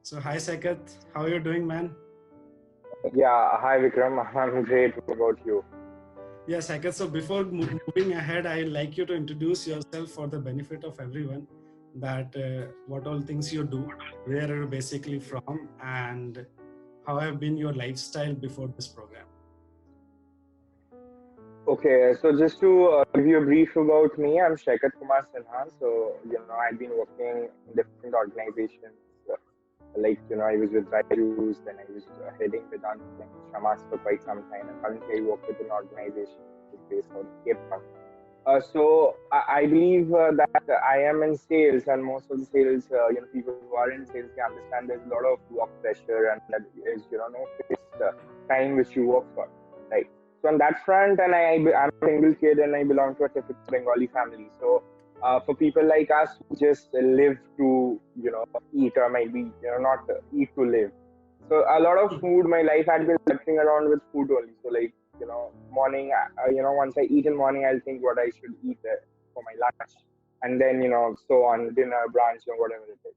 So hi Saikat, how are you doing, man? Yeah, hi Vikram. I'm great. What about you? Yes, Saikat. So before moving ahead, I'd like you to introduce yourself for the benefit of everyone. That what all things you do, where are you basically from, and how have been your lifestyle before this program? Okay, so just to give you a brief about me, I'm Saikat Sinha. So, I've been working in different organizations. I was with Ryus, then I was heading Vedant and Shamas for quite some time. And currently, I work with an organization which is based out of Cape Town. So I believe that I am in sales, and most of the sales, people who are in sales, they understand there's a lot of work pressure, and that is, no fixed time which you work for, right? So on that front, and I'm a single kid, and I belong to a typical Bengali family. So for people like us who just live to, eat, or maybe not eat to live. So a lot of food, my life had been revolving around with food only. So morning, once I eat in morning, I'll think what I should eat for my lunch, and then so on, dinner, brunch, or whatever it is.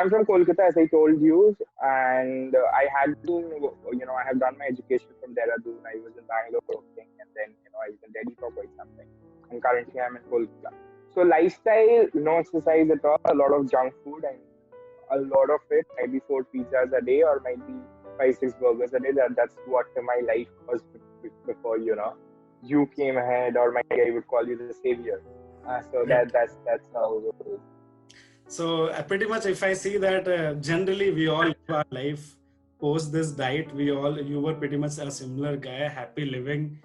I'm from Kolkata, as I told you, and I had been, I have done my education from Dehradun. I was in Bangalore working, and then I was in Delhi for quite some time, and currently I'm in Kolkata. So lifestyle, no exercise at all, a lot of junk food, and a lot of it, maybe 4 pizzas a day, or maybe 5, 6 burgers a day. That's what my life was before you came ahead, or maybe I would call you the savior. So Right. that's how it is. So pretty much, if I see that generally we all live our life post this diet, you were pretty much a similar guy, happy living,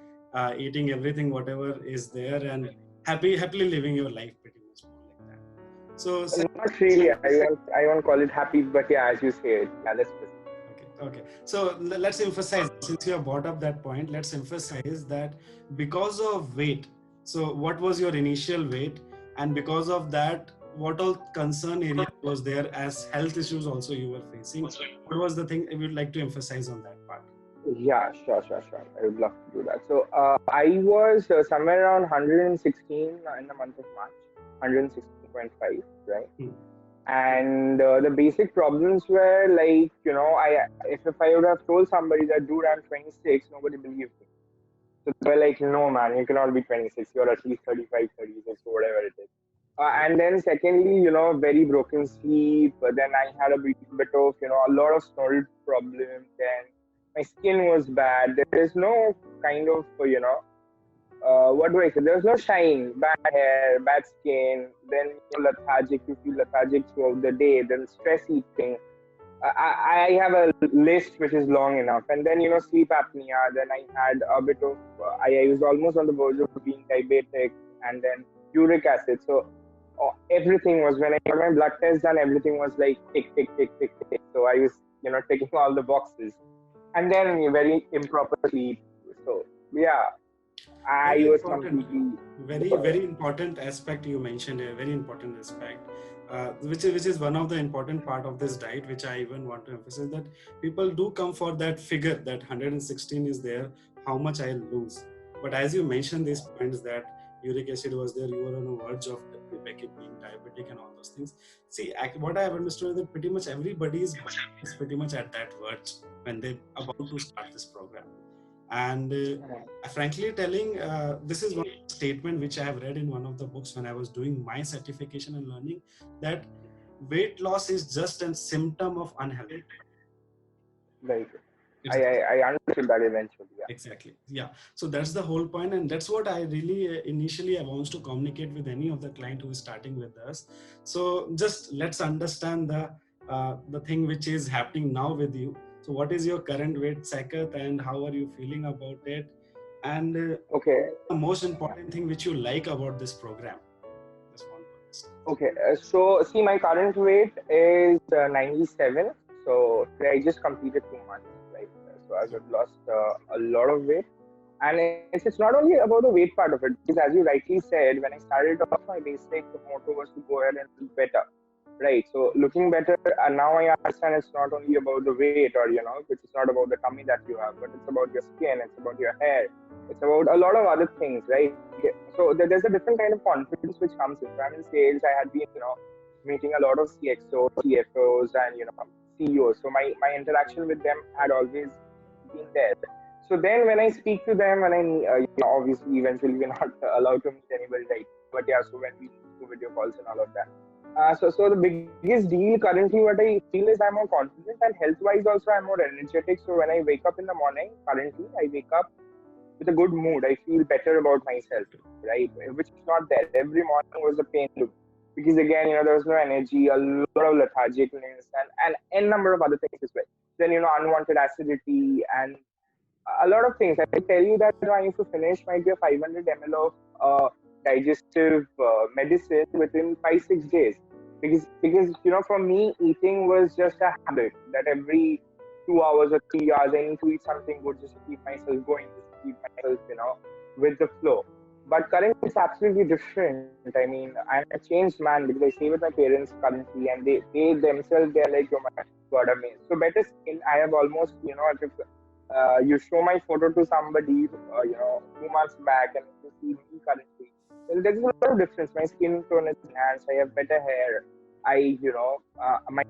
eating everything whatever is there, and happily living your life pretty much more like that. So Not really. I won't call it happy, but yeah, as you say it, yeah, that's specific. okay. So let's emphasize, since you have brought up that point, let's emphasize that because of weight. So what was your initial weight, and because of that, what all concern area was there as health issues also you were facing? What was the thing you would like to emphasize on that part? Yeah, sure. I would love to do that. So I was somewhere around 116 in the month of March, 116.5, right? Hmm. And the basic problems were like, if I would have told somebody that dude, I'm 26, nobody believed me. So they were like, no man, you cannot be 26, you're at least 35, 36, or whatever it is. And then secondly, very broken sleep. Then I had a bit of, a lot of snoring problems. Then my skin was bad. There is no kind of, what do I say? There's no shine, bad hair, bad skin. Then you're lethargic. You feel lethargic throughout the day. Then stress eating. I have a list which is long enough. And then sleep apnea. Then I had a bit of. I was almost on the verge of being diabetic, and then uric acid. So everything was, when I got my blood test done, everything was like tick tick tick tick tick. So I was ticking all the boxes. And then very improper sleep. So yeah, I Very was important, completely. very important aspect you mentioned here. Very important aspect, which is one of the important part of this diet, which I even want to emphasize, that people do come for that figure that 116 is there, how much I'll lose. But as you mentioned these points, that uric acid was there, you were on the verge of being diabetic and all those things. See, what I have understood is that pretty much everybody is pretty much at that verge when they about to start this program. And frankly telling, this is one statement which I have read in one of the books when I was doing my certification and learning, that weight loss is just a symptom of unhealthy. Like It's I understood that eventually. Yeah. exactly, yeah. So that's the whole point, and that's what I really initially I wants to communicate with any of the client who is starting with us. So just let's understand the thing which is happening now with you. So what is your current weight, Sakat, and how are you feeling about it? And Okay. the most important thing which you like about this program? Just want to understand. Okay. So see, my current weight is 97. So I just completed 2 months, right? So I've lost a lot of weight. And it's not only about the weight part of it, because as you rightly said, when I started off, my basic motto was to go ahead and look better, right? So looking better, and now I understand it's not only about the weight, or it's not about the tummy that you have, but it's about your skin, it's about your hair, it's about a lot of other things, right? So there's a different kind of confidence which comes in. So I'm in sales. I had been, meeting a lot of CXOs, CFOs, and CEOs. So my interaction with them had always been there. So then when I speak to them, and I obviously eventually we're not allowed to meet anybody, right? But yeah, so when we do video calls and all of that. So the biggest deal currently, what I feel is I'm more confident, and health wise also I'm more energetic. So when I wake up in the morning, currently I wake up with a good mood. I feel better about myself, right? Which is not there. Every morning was a pain to me. Because again, there was no energy, a lot of lethargicness, and n number of other things as well. Then unwanted acidity and a lot of things. I can tell you that I used to finish might be a 500 ml of digestive medicine within 5-6 days. Because for me eating was just a habit that every 2 hours or 3 hours I need to eat something good just to keep myself going, just to keep myself with the flow. But currently it's absolutely different. I mean, I'm a changed man because I stay with my parents currently, and they themselves they're like, oh my god, amazing. So better skin. I have almost if you show my photo to somebody, 2 months back, and you see me currently, well, there's a lot of difference. My skin tone is enhanced. I have better hair. I, my,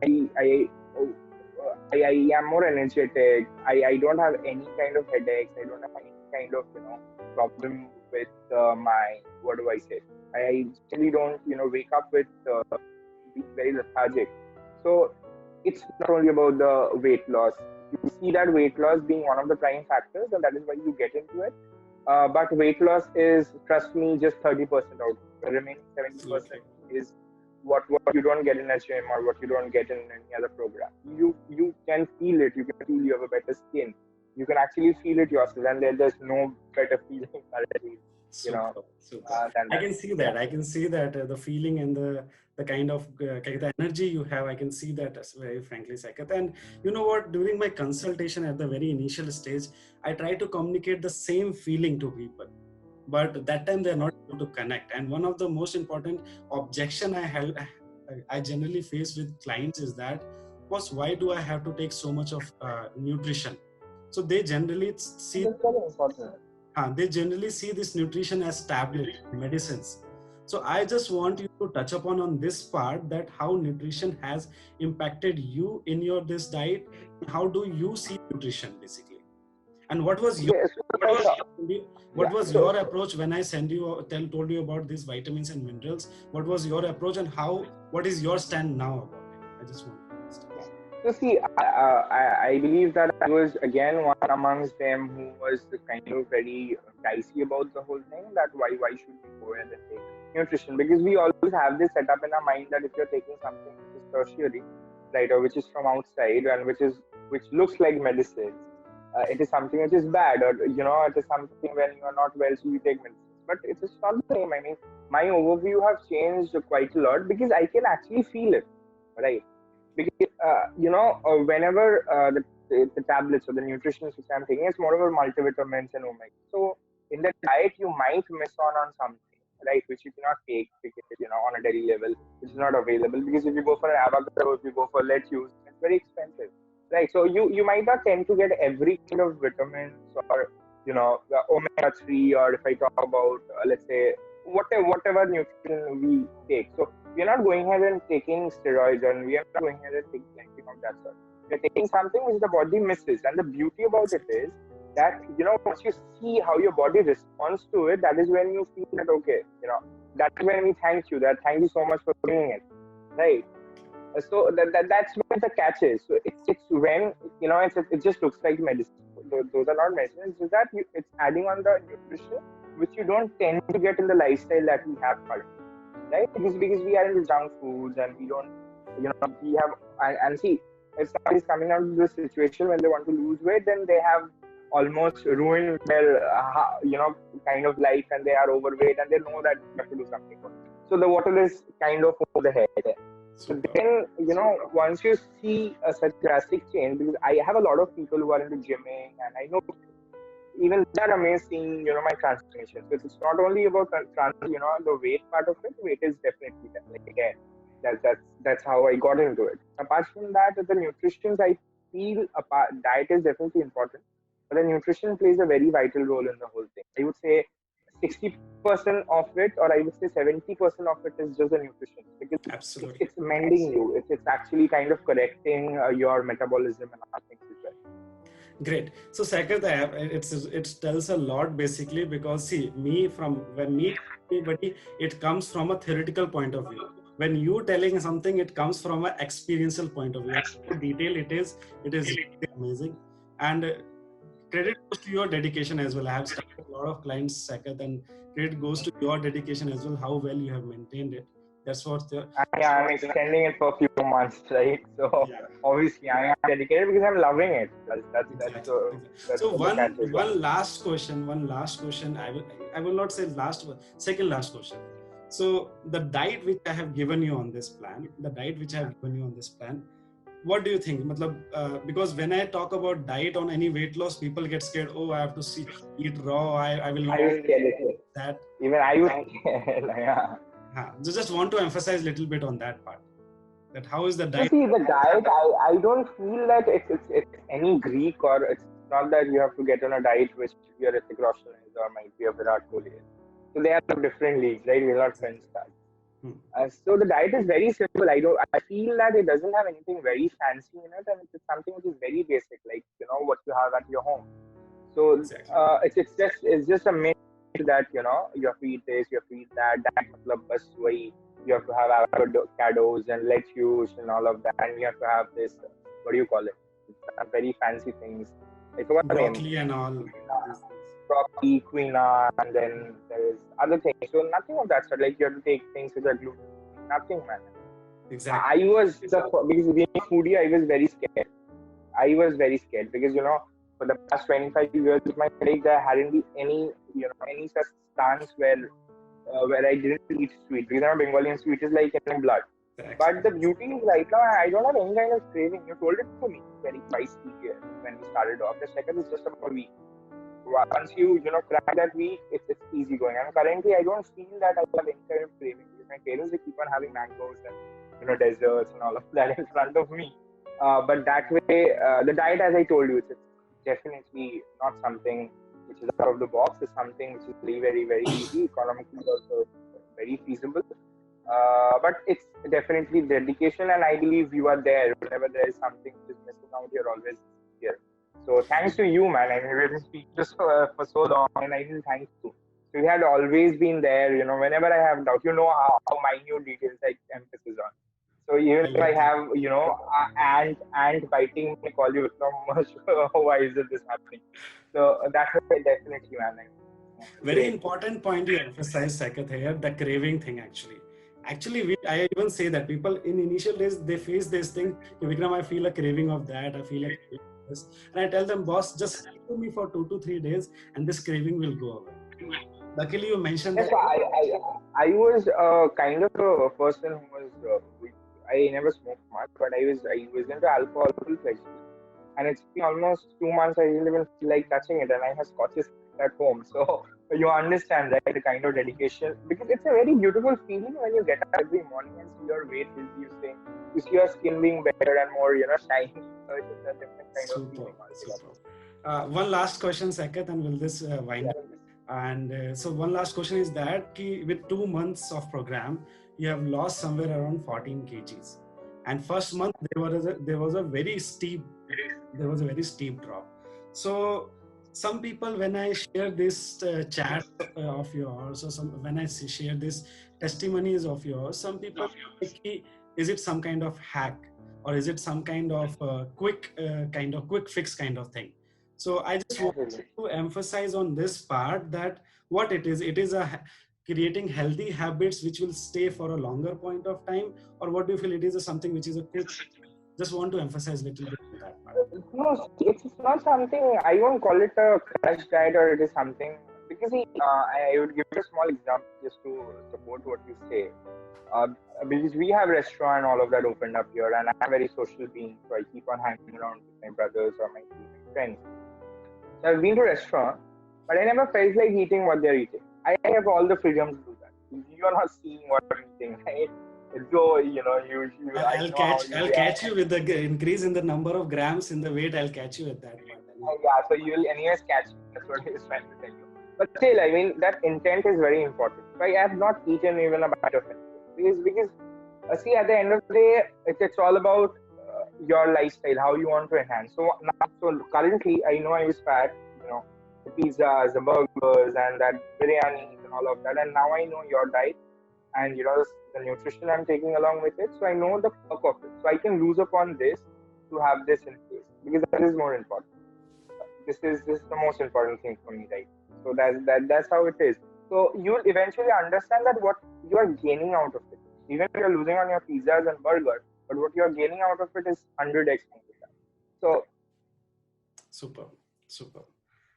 I am more energetic. I don't have any kind of headaches. I don't have any kind of, problem with my, what do I say? I generally don't, wake up with being very lethargic. So it's not only about the weight loss. You see that weight loss being one of the prime factors, and that is why you get into it. But weight loss is, trust me, just 30% out. The remaining 70% is what you don't get in a gym or what you don't get in any other program. You can feel it. You can feel you have a better skin. You can actually feel it yourself, and there's no better feeling currently, Super, super. than I that. can see Yeah. that. I can see that the feeling and the kind of the energy you have. I can see that as very frankly, Saikat. And you know what? During my consultation at the very initial stage, I try to communicate the same feeling to people, but that time they're not able to connect. And one of the most important objection I generally face with clients is that, was why do I have to take so much of nutrition? So they generally see That's very important. they generally see this nutrition as tablet medicines. So I just want you to touch upon on this part, that how nutrition has impacted you in your this diet. How do you see nutrition basically, and what was your Okay, so like, what yeah. was So your approach when I told you about these vitamins and minerals? What was your approach, and what is your stand now about it? I just want to understand. So see, I believe that I was again one amongst them who was kind of very dicey about the whole thing. That why should we go ahead and take nutrition? Because we always have this set up in our mind that if you're taking something which is tertiary, right, or which is from outside and which looks like medicines, it is something which is bad, or it is something when you are not well, so you take medicines. But it is not the same. I mean, my overview have changed quite a lot because I can actually feel it, right? Because whenever the tablets or the nutrition which I'm taking, it's more of a multivitamins and omega. So in the diet you might miss on something, right, which you cannot take because on a daily level which is not available. Because if you go for an avocado, if you go for lettuce, it's very expensive, right? So you might not tend to get every kind of vitamins or the omega 3, or if I talk about let's say whatever nutrition we take. So we are not going ahead and taking steroids, and we are not going ahead and taking anything of that sort. We are taking something which the body misses. And the beauty about it is that, once you see how your body responds to it, that is when you feel that, okay, that's when we thank you, that thank you so much for doing it, right? So that's where the catch is. So it's when, it just looks like medicine. Those are not medicine. It's just that it's adding on the nutrition, which you don't tend to get in the lifestyle that we have currently, right? Because we are into junk foods, and we don't, we have, and see, if somebody is coming out of this situation when they want to lose weight, then they have almost ruined their, kind of life, and they are overweight, and they know that they have to do something. So the water is kind of over the head. So Super. then, once you see such drastic change, because I have a lot of people who are into gymming, and I know even they're amazed seeing, my transformation. So it's not only about the weight part of it. Weight is definitely there. Like again, that's how I got into it. Apart from that, the nutrition, I feel diet is definitely important, but the nutrition plays a very vital role in the whole thing. I would say 60% of it, or I would say 70% of it, is just the nutrition, because Absolutely. it's mending you. It's actually kind of correcting your metabolism and other things as well. Great. So Saikat, it tells a lot basically, because see, me from when me anybody, it comes from a theoretical point of view. When you telling something, it comes from an experiential point of view. How detailed it is really amazing. And credit goes to your dedication as well. I have started a lot of clients, Saikat, and credit goes to your dedication as well. How well you have maintained it. That's what the Yeah, I'm extending it for a few months, right? So yeah. obviously I am dedicated because I'm loving it. Exactly. That's So what the catch is. one last question. One last question. I will not say last, but second last question. So the diet which I have given you on this plan, what do you think? Because when I talk about diet on any weight loss, people get scared. Oh, I have to eat raw. I will not I was scared. that. Even I was scared. Yeah. Just want to emphasize a little bit on that part. That how is the So diet? see, the diet, I don't feel that it's any Greek, or it's not that you have to get on a diet which your Hrithik Roshan is or might be a Virat Kohli is. So they are different leagues, right? We're not friends that. So the diet is very simple. I feel that it doesn't have anything very fancy in it, and it's something which is very basic, like what you have at your home. So Exactly. it's just a myth that you have to eat this, you have to eat that. That matlab bas wahi. You have to have avocados and lettuce and all of that, and you have to have this. What do you call it? It's very fancy things. I forgot the name. Broccoli and all. Broccoli, quinoa, and then there's other things. So nothing of that sort. Like you have to take things which are gluten. Nothing, man. Exactly. Because being a foodie, I was very scared. I was very scared because for the past 25 years of my life, there hadn't been any such stance where I didn't eat sweet, because I'm Bengali and sweet is like in my blood. But the beauty is right now I don't have any kind of craving. You told it to me very wisely when we started off. The second is just about a week. Once you crack that week, it's easy going. And currently I don't feel that I have any kind of craving, because my parents, they keep on having mangoes and desserts and all of that in front of me. But that way, the diet, as I told you, it's definitely not something which is out of the box. It's something which is very, very, very easy, economically also very feasible. But it's definitely dedication, and I believe you are there. Whenever there is something which is missing out, you're always here. So thanks to you, man. I mean, we've been speaking just for so long, and I really thank you. So you had always been there. Whenever I have doubt, how minute details I emphasis on. So even if I have, ant biting me, call you Vikram, why is this happening? So that's definitely, man. Very important point you emphasize, Saikat, here, the craving thing actually. I even say that people in initial days, they face this thing, Vikram, I feel a craving of that, I feel a craving of this. And I tell them, boss, just stick to me for 2 to 3 days and this craving will go away. Luckily, you mentioned Yes, that. I was kind of a person who was. I never smoked much, but I was into alcohol full fledged. And it's been almost 2 months. I didn't even feel like touching it, and I have scotches at home. So you understand, right, the kind of dedication, because it's a very beautiful feeling when you get up every morning and see your weight reducing, you see your skin being better and more, shiny. So it's a different kind of feeling. One last question, Saikat, and will this wind up? And so one last question is that with 2 months of program, you have lost somewhere around 14 kgs. And first month there was a very steep drop. So some people, when I share this chat of yours, or when I share this testimonies of yours, some people like, is it some kind of hack, or is it some kind of quick fix kind of thing? So I just want to emphasize on this part that what it is creating healthy habits which will stay for a longer point of time, or what do you feel it is something which is a quick? Just want to emphasize a little bit on that part. No, it's not something, I won't call it a crash diet, or it is something, because I would give you a small example just to support what you say. Because we have restaurant, all of that opened up here, and I'm a very social being, so I keep on hanging around with my brothers or my friends. So I've been to restaurant, but I never felt like eating what they're eating. I have all the freedom to do that. You are not seeing what I'm eating, right? So I'll catch you with the increase in the number of grams in the weight. I'll catch you at that point. Yeah, so you will anyways catch me. That's what I was trying to tell you. But still, I mean, that intent is very important. So I have not eaten even a bite of anything because see, at the end of the day, it's all about your lifestyle, how you want to enhance. So now, so currently, I know I was fat, the pizzas, the burgers, and that biryanis and all of that. And now I know your diet and the nutrition I'm taking along with it. So I know the perk of it. So I can lose upon this to have this in place because that is more important. This is the most important thing for me, right? So that's how it is. So you'll eventually understand that what you are gaining out of it. Even if you're losing on your pizzas and burgers, but what you're gaining out of it is 100x more than that. So Super, super.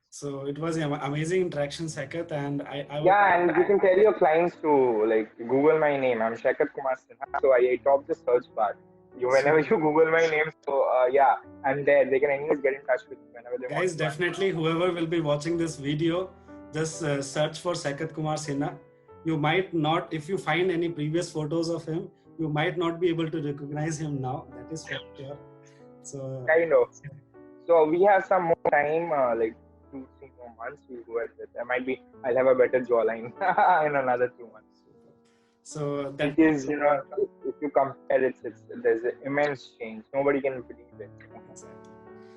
So it was an amazing interaction, Saikat, and I would. yeah, and you can tell your clients to like Google my name. I'm Saikat Kumar Sinha. So I top the search bar. Whenever you Google my name, so yeah, I'm there. They can anyways get in touch with me whenever they want Guys, to. definitely whoever will be watching this video, just search for Saikat Kumar Sinha. You might not, if you find any previous photos of him, you might not be able to recognize him now. That is for sure. So Kind of. So we have some more time, like 2-3 more months. We'll go ahead with. I'll have a better jawline in another 2 months. so that Because if you compare it, there's an immense change. Nobody can believe it. exactly.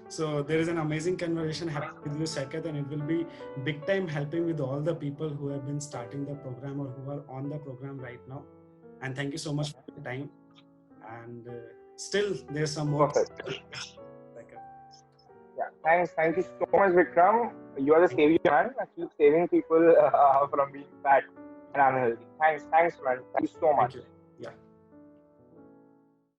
So there is an amazing conversation happening with you, Saikat, and it will be big time helping with all the people who have been starting the program or who are on the program right now. And thank you so much for your time. And still, there's some more. Perfect. Yeah, thank you so much, Vikram. You are the savior, man. Keep saving people from being fat and unhealthy. Thanks, man. Thank you so much. Thank you.